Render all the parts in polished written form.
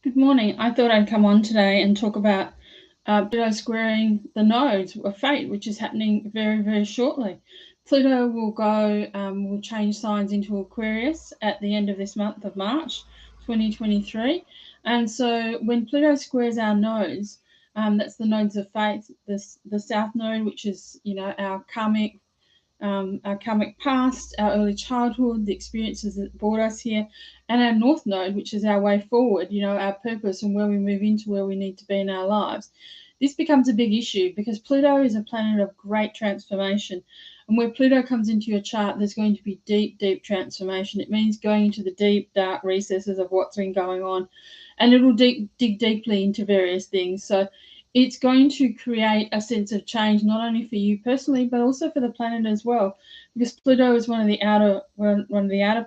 Good morning. I thought I'd come on today and talk about Pluto squaring the nodes of fate, which is happening very, very shortly. Pluto will change signs into Aquarius at the end of this month of March 2023. And so when Pluto squares our nodes, that's the nodes of fate, the south node, which is, our karmic past, our early childhood, the experiences that brought us here, and our north node, which is our way forward, our purpose and where we move into where we need to be in our lives. This becomes a big issue because Pluto is a planet of great transformation. And where Pluto comes into your chart, there's going to be deep, deep transformation. It means going into the deep, dark recesses of what's been going on. And it'll dig deeply into various things. So it's going to create a sense of change, not only for you personally, but also for the planet as well, because Pluto is one of the outer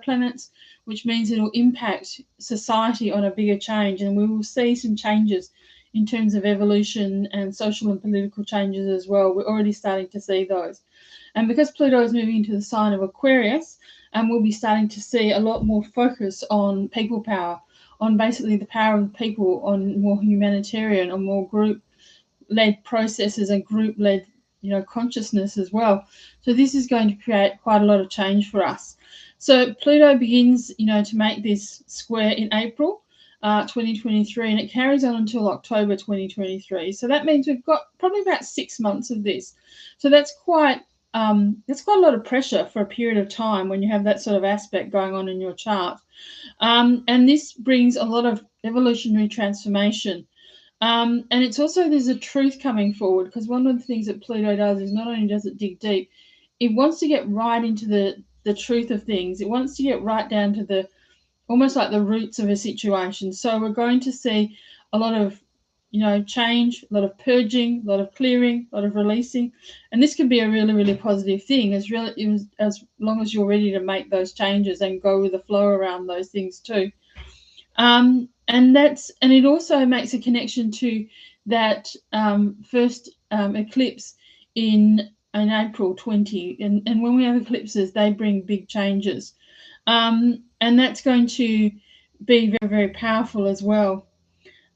planets, which means it'll impact society on a bigger change, and we will see some changes in terms of evolution and social and political changes as well. We're already starting to see those. And because Pluto is moving into the sign of Aquarius, we'll be starting to see a lot more focus on people power, on basically the power of people, on more humanitarian, on more group-led processes and group-led, consciousness as well. So this is going to create quite a lot of change for us. So Pluto begins, to make this square in April 2023, and it carries on until October 2023. So that means we've got probably about 6 months of this. So that's quite a lot of pressure for a period of time when you have that sort of aspect going on in your chart. And this brings a lot of evolutionary transformation. And it's also, there's a truth coming forward, because one of the things that Pluto does is not only does it dig deep, it wants to get right into the truth of things. It wants to get right down to the almost like the roots of a situation. So we're going to see a lot of, change, a lot of purging, a lot of clearing, a lot of releasing. And this can be a really, really positive thing as long as you're ready to make those changes and go with the flow around those things too. And it also makes a connection to that first eclipse in April 20. And when we have eclipses, they bring big changes. And that's going to be very, very powerful as well.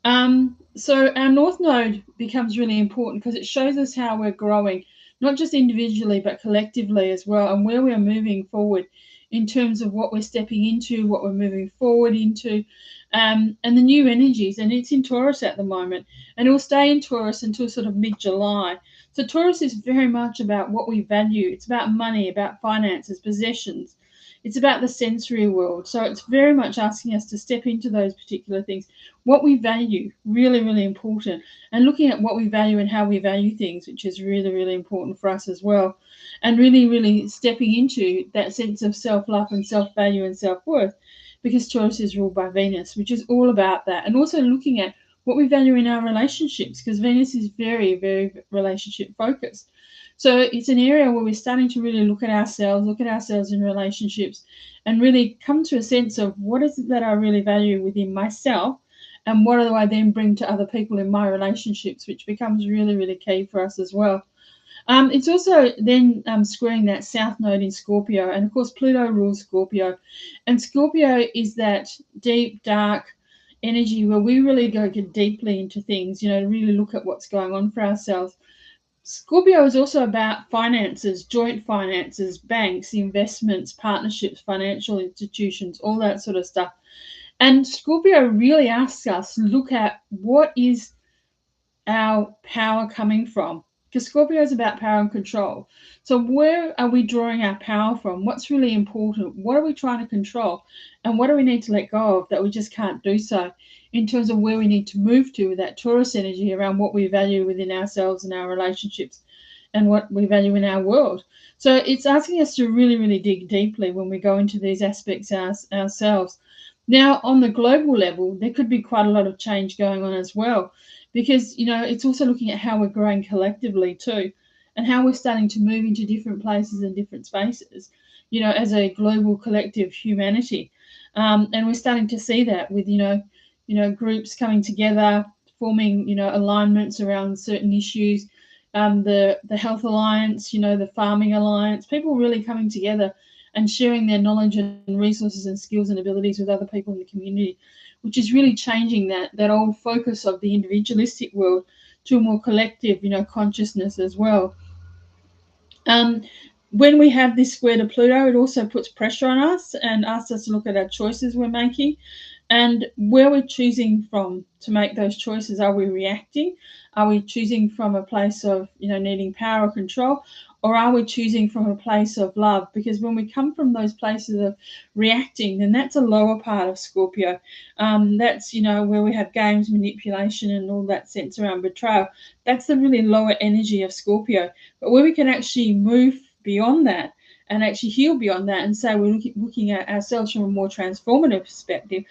So our North Node becomes really important because it shows us how we're growing, not just individually, but collectively as well, and where we're moving forward in terms of what we're stepping into, what we're moving forward into, and the new energies. And it's in Taurus at the moment, and it will stay in Taurus until sort of mid-July. So Taurus is very much about what we value. It's about money, about finances, possessions. It's about the sensory world. So it's very much asking us to step into those particular things. What we value, really, really important. And looking at what we value and how we value things, which is really, really important for us as well. And really, really stepping into that sense of self-love and self-value and self-worth, because Taurus is ruled by Venus, which is all about that. And also looking at what we value in our relationships, because Venus is very, very relationship focused. So it's an area where we're starting to really look at ourselves in relationships, and really come to a sense of what is it that I really value within myself, and what do I then bring to other people in my relationships, which becomes really, really key for us as well. It's also then squaring that south node in Scorpio, and of course Pluto rules Scorpio, and Scorpio is that deep, dark energy where we really go deeply into things, really look at what's going on for ourselves. Scorpio is also about finances, joint finances, banks, investments, partnerships, financial institutions, all that sort of stuff. And Scorpio really asks us to look at what is our power coming from, because Scorpio is about power and control. So where are we drawing our power from? What's really important? What are we trying to control? And what do we need to let go of that we just can't do so, in terms of where we need to move to with that Taurus energy around what we value within ourselves and our relationships and what we value in our world. So it's asking us to really, really dig deeply when we go into these aspects ourselves. Now, on the global level, there could be quite a lot of change going on as well, because, it's also looking at how we're growing collectively too, and how we're starting to move into different places and different spaces, as a global collective humanity. And we're starting to see that with, groups coming together, forming, alignments around certain issues, the health alliance, the farming alliance, people really coming together and sharing their knowledge and resources and skills and abilities with other people in the community, which is really changing that old focus of the individualistic world to a more collective, consciousness as well. Um, when we have this square to Pluto, it also puts pressure on us and asks us to look at our choices we're making and where we're choosing from to make those choices. Are we reacting? Are we choosing from a place of, needing power or control? Or are we choosing from a place of love? Because when we come from those places of reacting, then that's a lower part of Scorpio. That's, where we have games, manipulation, and all that sense around betrayal. That's the really lower energy of Scorpio. But where we can actually move beyond that and actually heal beyond that and say we're looking at ourselves from a more transformative perspective,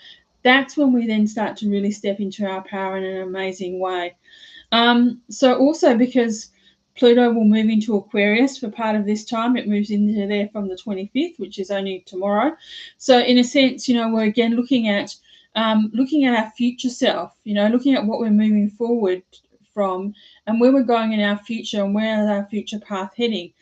that's when we then start to really step into our power in an amazing way. So also because Pluto will move into Aquarius for part of this time, it moves into there from the 25th, which is only tomorrow. So in a sense, we're again looking at our future self, looking at what we're moving forward from and where we're going in our future and where is our future path heading.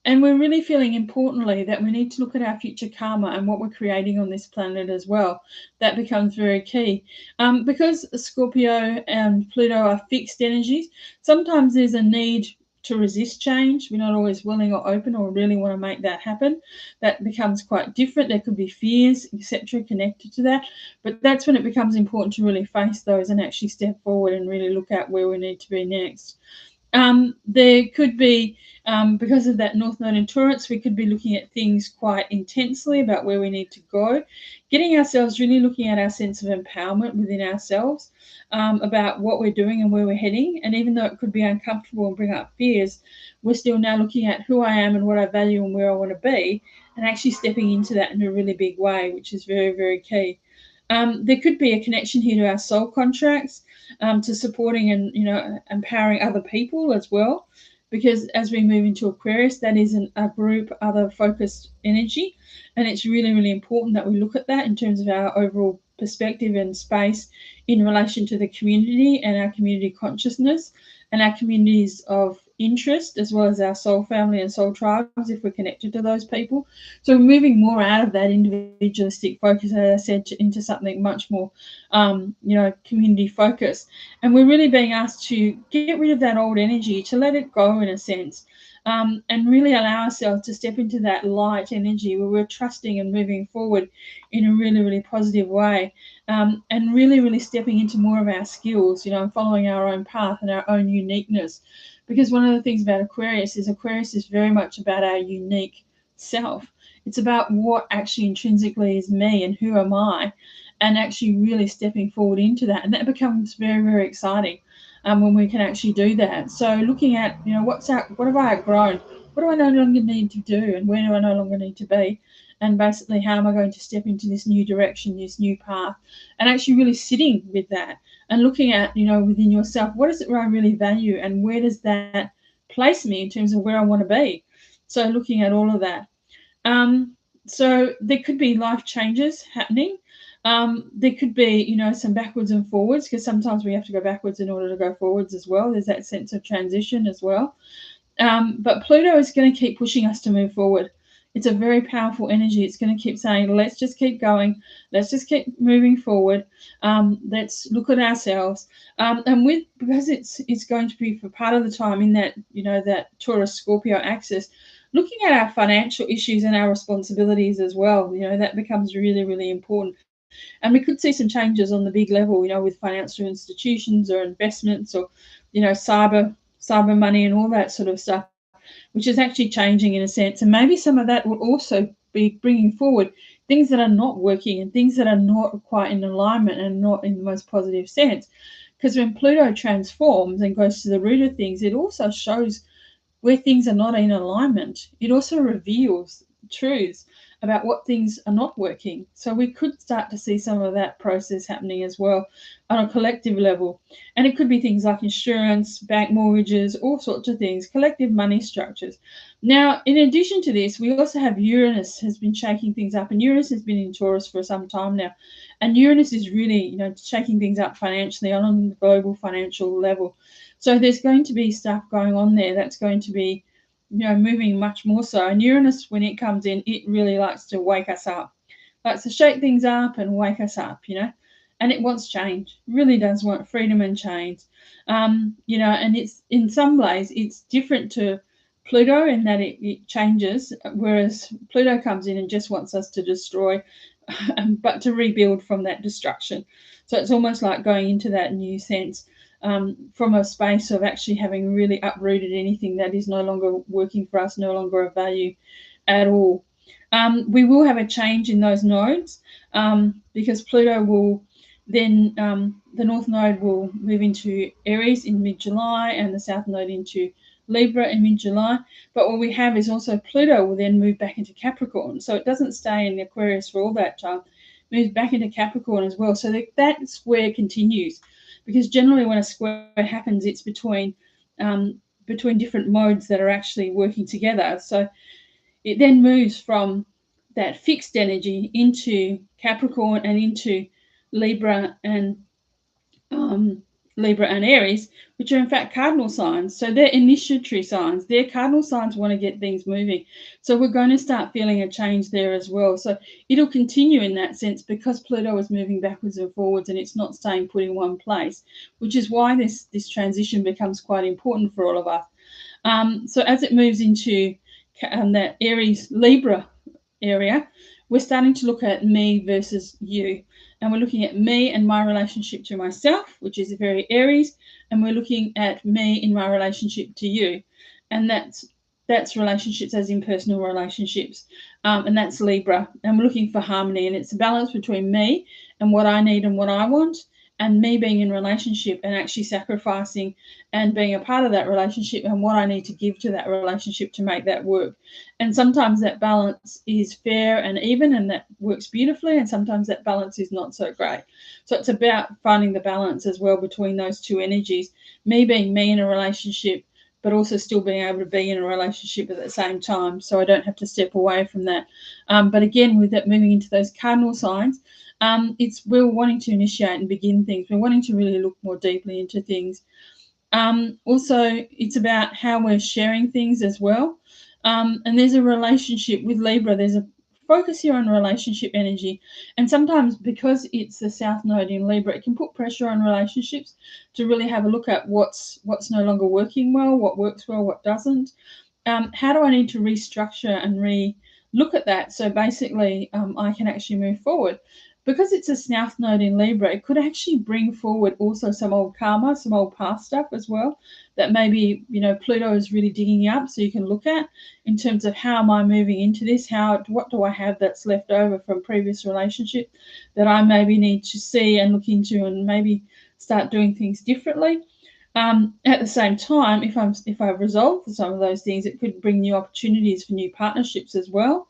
And we're really feeling importantly that we need to look at our future karma and what we're creating on this planet as well. That becomes very key. Because Scorpio and Pluto are fixed energies, sometimes there's a need to resist change. We're not always willing or open or really want to make that happen. That becomes quite different. There could be fears, etc., connected to that. But that's when it becomes important to really face those and actually step forward and really look at where we need to be next. There could be, because of that North Node in Taurus, we could be looking at things quite intensely about where we need to go, getting ourselves really looking at our sense of empowerment within ourselves, about what we're doing and where we're heading. And even though it could be uncomfortable and bring up fears, we're still now looking at who I am and what I value and where I want to be, and actually stepping into that in a really big way, which is very, very key. There could be a connection here to our soul contracts, to supporting and empowering other people as well, because as we move into Aquarius, that is a group other focused energy, and it's really, really important that we look at that in terms of our overall perspective and space in relation to the community and our community consciousness and our communities of interest, as well as our soul family and soul tribes if we're connected to those people. So we're moving more out of that individualistic focus, as I said, into something much more community focused. And we're really being asked to get rid of that old energy, to let it go in a sense, and really allow ourselves to step into that light energy where we're trusting and moving forward in a really, really positive way, and really, really stepping into more of our skills, and following our own path and our own uniqueness. Because one of the things about Aquarius is very much about our unique self. It's about what actually intrinsically is me and who am I, and actually really stepping forward into that. And that becomes very, very exciting, when we can actually do that. So looking at, what have I outgrown? What do I no longer need to do? And where do I no longer need to be? And basically, how am I going to step into this new direction, this new path? And actually really sitting with that and looking at, within yourself, what is it where I really value and where does that place me in terms of where I want to be? So looking at all of that. So there could be life changes happening. There could be, some backwards and forwards, because sometimes we have to go backwards in order to go forwards as well. There's that sense of transition as well. But Pluto is going to keep pushing us to move forward. It's a very powerful energy. It's going to keep saying, let's just keep going. Let's just keep moving forward. Let's look at ourselves. And because it's going to be for part of the time in that, that Taurus Scorpio axis, looking at our financial issues and our responsibilities as well, that becomes really, really important. And we could see some changes on the big level, with financial institutions or investments or, cyber money and all that sort of stuff, which is actually changing in a sense. And maybe some of that will also be bringing forward things that are not working and things that are not quite in alignment and not in the most positive sense. Because when Pluto transforms and goes to the root of things, it also shows where things are not in alignment. It also reveals truths about what things are not working. So we could start to see some of that process happening as well on a collective level. And it could be things like insurance, bank mortgages, all sorts of things, collective money structures. Now, in addition to this, we also have Uranus has been shaking things up, and Uranus has been in Taurus for some time now. And Uranus is really, shaking things up financially on a global financial level. So there's going to be stuff going on there that's going to be, moving much more so. And Uranus, when it comes in, it really likes to wake us up, likes to shake things up and wake us up, and it wants change. It really does want freedom and change. And it's in some ways it's different to Pluto in that it changes, whereas Pluto comes in and just wants us to destroy, but to rebuild from that destruction. So it's almost like going into that new sense, from a space of actually having really uprooted anything that is no longer working for us, no longer of value at all. We will have a change in those nodes, because Pluto will then, the North Node will move into Aries in mid-July and the South Node into Libra in mid-July. But what we have is also Pluto will then move back into Capricorn. So it doesn't stay in Aquarius for all that time. It moves back into Capricorn as well. So that square continues, because generally when a square happens, it's between different modes that are actually working together. So it then moves from that fixed energy into Capricorn and into Libra and Aries, which are in fact cardinal signs. So they're initiatory signs. They're cardinal signs want to get things moving. So we're going to start feeling a change there as well. So it'll continue in that sense, because Pluto is moving backwards and forwards and it's not staying put in one place, which is why this transition becomes quite important for all of us. So as it moves into that Aries Libra area, we're starting to look at me versus you. And we're looking at me and my relationship to myself, which is very Aries, and we're looking at me in my relationship to you. And that's relationships as in personal relationships. And that's Libra. And we're looking for harmony. And it's a balance between me and what I need and what I want, and me being in relationship and actually sacrificing and being a part of that relationship and what I need to give to that relationship to make that work. And sometimes that balance is fair and even, and that works beautifully, and sometimes that balance is not so great. So it's about finding the balance as well between those two energies, me being me in a relationship, but also still being able to be in a relationship at the same time, so I don't have to step away from that. But again, with that moving into those cardinal signs, we're wanting to initiate and begin things. We're wanting to really look more deeply into things. Also, it's about how we're sharing things as well. And there's a relationship with Libra. There's a focus here on relationship energy. And sometimes because it's the South Node in Libra, it can put pressure on relationships to really have a look at what's no longer working well, what works well, what doesn't. How do I need to restructure and look at that, so basically I can actually move forward? Because it's a South Node in Libra, it could actually bring forward also some old karma, some old past stuff as well, that maybe, Pluto is really digging up, so you can look at in terms of how am I moving into this? What do I have that's left over from previous relationship that I maybe need to see and look into and maybe start doing things differently? At the same time, if I've resolved some of those things, it could bring new opportunities for new partnerships as well,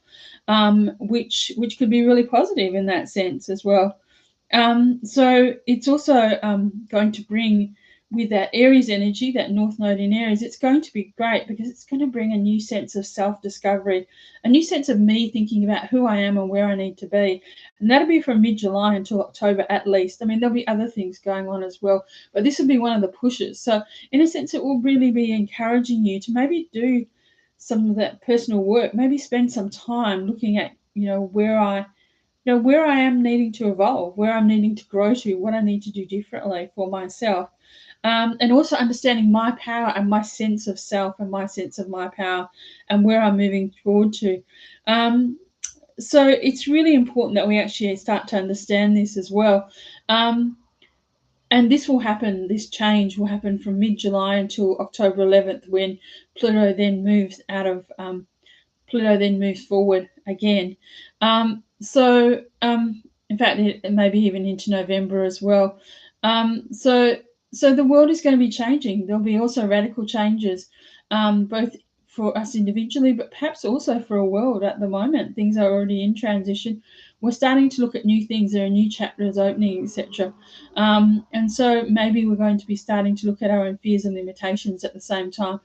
which could be really positive in that sense as well. So it's also going to bring, with that Aries energy, that North Node in Aries, it's going to be great because it's going to bring a new sense of self-discovery, a new sense of me thinking about who I am and where I need to be. And that'll be from mid-July until October at least. I mean, there'll be other things going on as well, but this will be one of the pushes. So in a sense, it will really be encouraging you to maybe do some of that personal work, maybe spend some time looking at, where I am needing to evolve, where I'm needing to grow to, what I need to do differently for myself. And also understanding my power and my sense of self and my sense of my power and where I'm moving forward to. So it's really important that we actually start to understand this as well. And this change will happen from mid-July until October 11th, when Pluto then moves forward again. In fact, it maybe even into November as well. So the world is going to be changing. There'll be also radical changes, both for us individually, but perhaps also for a world. At the moment, things are already in transition. We're starting to look at new things. There are new chapters opening, etc. And so maybe we're going to be starting to look at our own fears and limitations at the same time,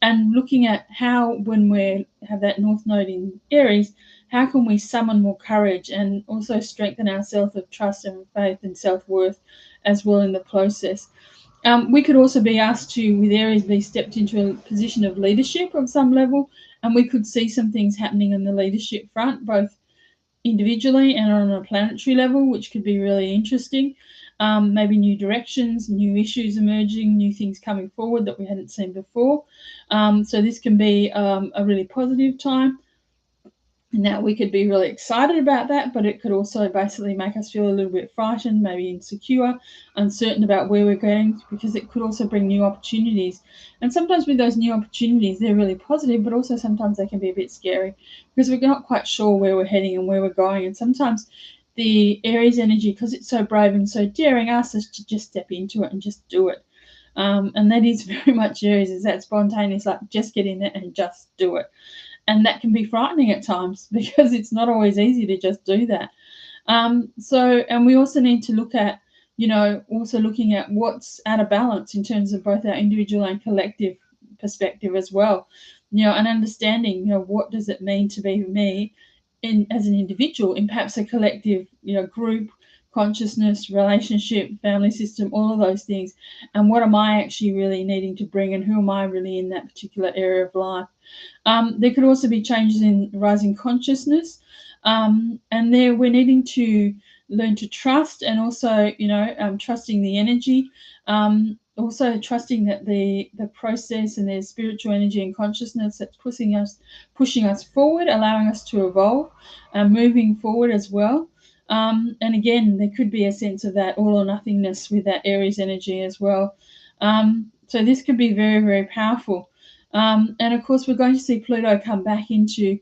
and looking at how, when we have that North Node in Aries, how can we summon more courage and also strengthen our self of trust and faith and self-worth as well in the process. We could also be asked to, with Aries, be stepped into a position of leadership of some level, and we could see some things happening on the leadership front, both individually and on a planetary level, which could be really interesting. Maybe new directions, new issues emerging, new things coming forward that we hadn't seen before. So this can be a really positive time. Now, we could be really excited about that, but it could also basically make us feel a little bit frightened, maybe insecure, uncertain about where we're going, because it could also bring new opportunities. And sometimes with those new opportunities, they're really positive, but also sometimes they can be a bit scary because we're not quite sure where we're heading and where we're going. And sometimes the Aries energy, because it's so brave and so daring, asks us to just step into it and just do it. And that is very much Aries, is that spontaneous, like just get in there and just do it. And that can be frightening at times because it's not always easy to just do that. And we also need to look at, also looking at what's out of balance in terms of both our individual and collective perspective as well. And understanding, what does it mean to be me as an individual in perhaps a collective, group, consciousness, relationship, family system, all of those things. And what am I actually really needing to bring, and who am I really in that particular area of life? There could also be changes in rising consciousness, and there we're needing to learn to trust, and also, trusting the energy, also trusting that the process and there's spiritual energy and consciousness that's pushing us forward, allowing us to evolve, moving forward as well. And again, there could be a sense of that all or nothingness with that Aries energy as well. So this could be very, very powerful. And of course, we're going to see Pluto come back into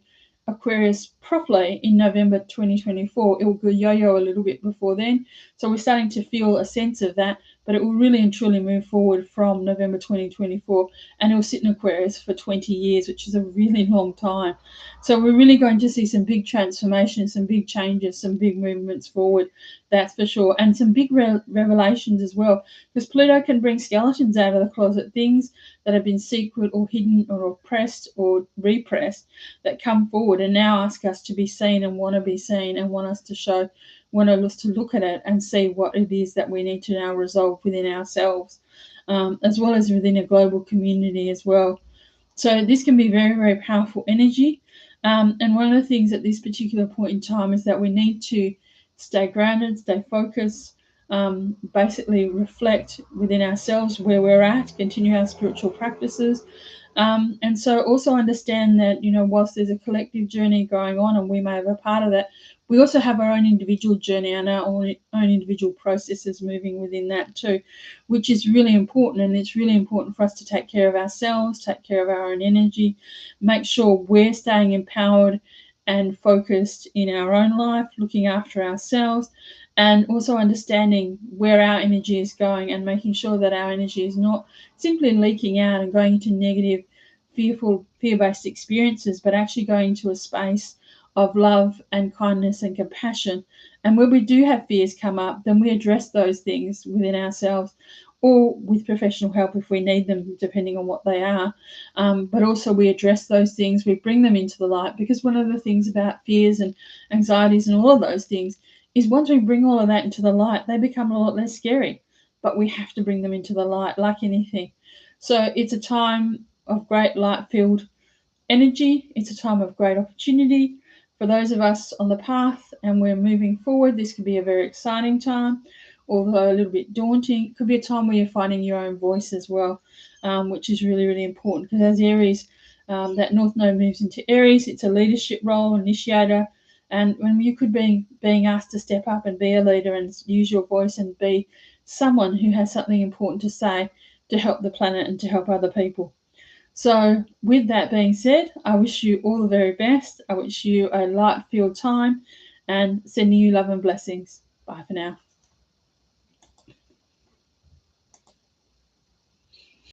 Aquarius properly in November 2024. It will go yo-yo a little bit before then. So we're starting to feel a sense of that, but it will really and truly move forward from November 2024, and it will sit in Aquarius for 20 years, which is a really long time. So we're really going to see some big transformations, some big changes, some big movements forward, that's for sure, and some big revelations as well, because Pluto can bring skeletons out of the closet, things that have been secret or hidden or oppressed or repressed, that come forward and now ask us to be seen and want to be seen, and want us to look at it and see what it is that we need to now resolve within ourselves, as well as within a global community as well. So this can be very, very powerful energy. And one of the things at this particular point in time is that we need to stay grounded, stay focused, basically reflect within ourselves where we're at, continue our spiritual practices. And so also understand that, whilst there's a collective journey going on and we may have a part of that, we also have our own individual journey and our own individual processes moving within that too, which is really important. And it's really important for us to take care of ourselves, take care of our own energy, make sure we're staying empowered and focused in our own life, looking after ourselves, and also understanding where our energy is going and making sure that our energy is not simply leaking out and going into negative, fearful, fear-based experiences, but actually going into a space of love and kindness and compassion. And when we do have fears come up, then we address those things within ourselves, or with professional help if we need them, depending on what they are. But also we address those things, we bring them into the light, because one of the things about fears and anxieties and all of those things is once we bring all of that into the light, they become a lot less scary. But we have to bring them into the light, like anything. So it's a time of great light-filled energy. It's a time of great opportunity for those of us on the path, and we're moving forward. This could be a very exciting time, although a little bit daunting. It could be a time where you're finding your own voice as well, which is really, really important, because as Aries, that North Node moves into Aries, it's a leadership role, initiator. And when you could be being asked to step up and be a leader and use your voice and be someone who has something important to say to help the planet and to help other people. So with that being said, I wish you all the very best. I wish you a light-filled time, and sending you love and blessings. Bye for now.